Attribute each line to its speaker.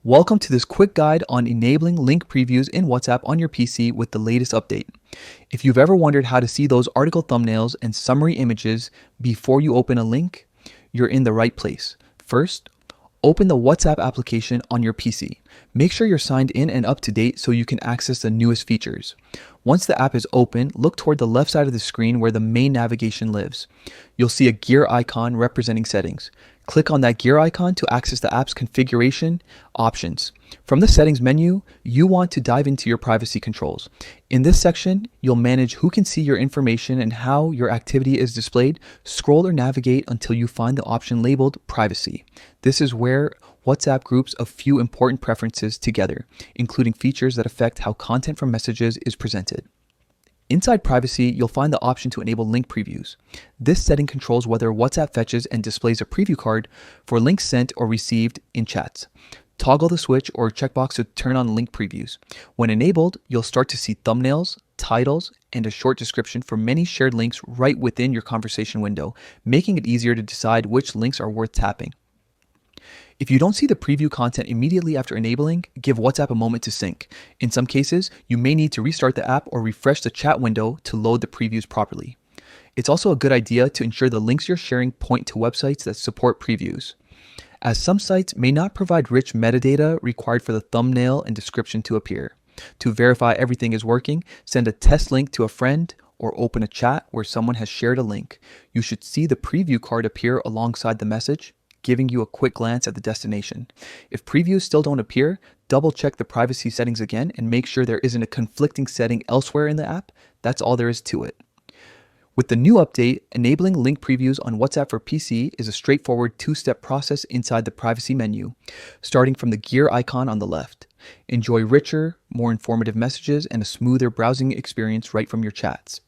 Speaker 1: Welcome to this quick guide on enabling link previews in WhatsApp on your PC with the latest update. If you've ever wondered how to see those article thumbnails and summary images before you open a link, you're in the right place. First, open the WhatsApp application on your PC. Make sure you're signed in and up to date so you can access the newest features. Once the app is open, look toward the left side of the screen where the main navigation lives. You'll see a gear icon representing settings. Click on that gear icon to access the app's configuration options. From the settings menu, you want to dive into your privacy controls. In this section, you'll manage who can see your information and how your activity is displayed. Scroll or navigate until you find the option labeled Privacy. This is where WhatsApp groups a few important preferences together, including features that affect how content from messages is presented. Inside Privacy, you'll find the option to enable link previews. This setting controls whether WhatsApp fetches and displays a preview card for links sent or received in chats. Toggle the switch or checkbox to turn on link previews. When enabled, you'll start to see thumbnails, titles, and a short description for many shared links right within your conversation window, making it easier to decide which links are worth tapping. If you don't see the preview content immediately after enabling, give WhatsApp a moment to sync. In some cases, you may need to restart the app or refresh the chat window to load the previews properly. It's also a good idea to ensure the links you're sharing point to websites that support previews, as some sites may not provide rich metadata required for the thumbnail and description to appear. To verify everything is working, send a test link to a friend or open a chat where someone has shared a link. You should see the preview card appear alongside the message, giving you a quick glance at the destination. If previews still don't appear, double check the privacy settings again and make sure there isn't a conflicting setting elsewhere in the app. That's all there is to it. With the new update, enabling link previews on WhatsApp for PC is a straightforward two-step process inside the privacy menu, starting from the gear icon on the left. Enjoy richer, more informative messages and a smoother browsing experience right from your chats.